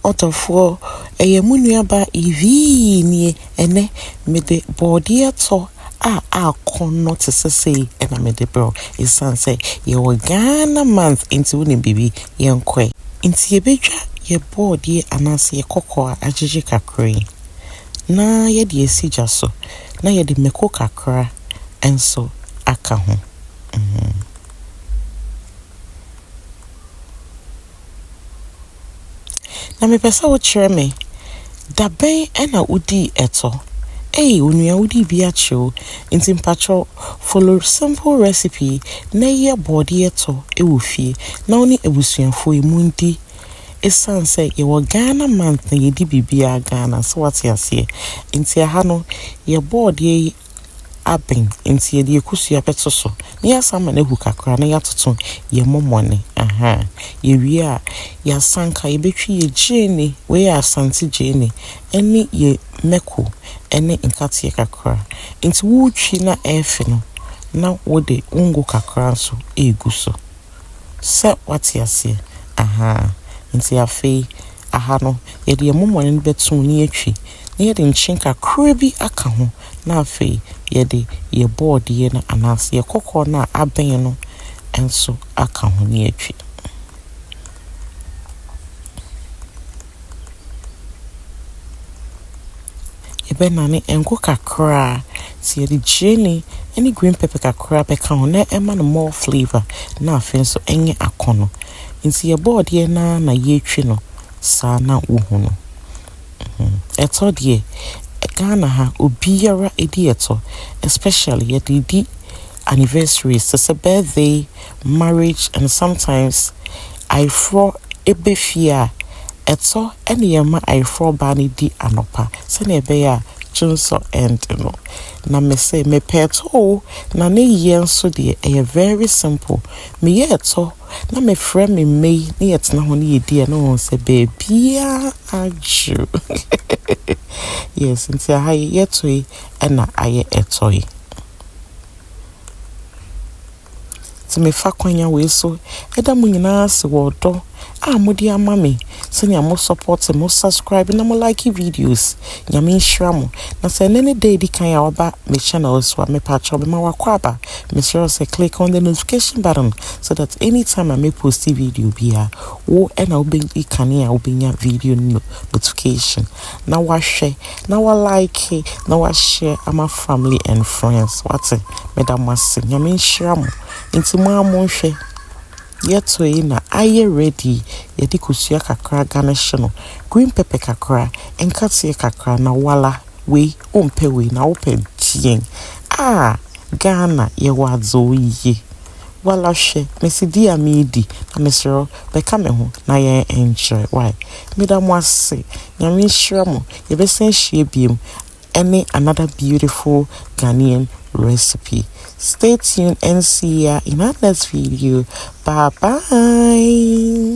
otofo eyemunuaba ivi ni ene mede body to a kono te sese ena mede bro isanse ye Ghana month into woni bibi yenkwe inti yebedwa ye body anase ye kokko agege kakre na ye de esija so na ye de meko kakra enso aka ho na me pesa wo kire me da ben ena udi eto onua udi bi acho inti mpacho follow simple recipe na ye body eto wo fie na oni ebusuafo emundi esanse ye Ghana month na ye di bibia Ghana so what ase inti ha no ye body aben inti ye di ekusu apeto so na ya sama na hu kakra na ya toto ye momone ye wi a ya sanka ye betwi ye jeni we ya asante jeni eni ye meko ene nkate kakra inti wutwi na efe no na wode ungo kakra so egu so se what ase inti afi no ye de momone no betu ni atwi na ye de nchin kakra bi aka ho na afi ye de ye board ye na anase ye kokko na aben no enso aka ho ni atwi benani engo kakra si the jenny any green pepper kakra beka ho na ema no more flavor na afen so enye akono nti ye board ye na ye twi no sa na wo hu no eto de Ghana ha obiara edi eto especially ye di anniversaries so birthday marriage and sometimes I for ebefia eto ene yema I for bani di anopa se na ebe ya chunso end no na me say me peto na ne yen so de e very simple me ye eto na me frɛ me mei na yet na ho ne yedi no se bebia aju yes nti ha ye to na aye eto yi ti me fa kwanya we so eda mu nyina se wodo mudi amame senya mo support mo subscribe na mo like videos nyame nhira mo na se nene day di kan ya oba me channel so me patcho be ma wakwaba me sure say click on the notification button so that anytime I make post video bia wo na obi kan ya obenya video notification na wa share na wa like na wa share ama family and friends what me da mo ase nyame nhira mo nti mo amonhwe yeto na aye ready yedi kusua kakra garnish no green pepper kakra enkate kakra na wala we ompe we na open tien Ghana ye wazo ye wala hwe mesidi amedi na mesro beka me ho na ye enjoy why me da mo ase nyame hira mo ye besen hie biem any another beautiful Ghanaian recipe. Stay tuned and see ya in our next video. Bye bye.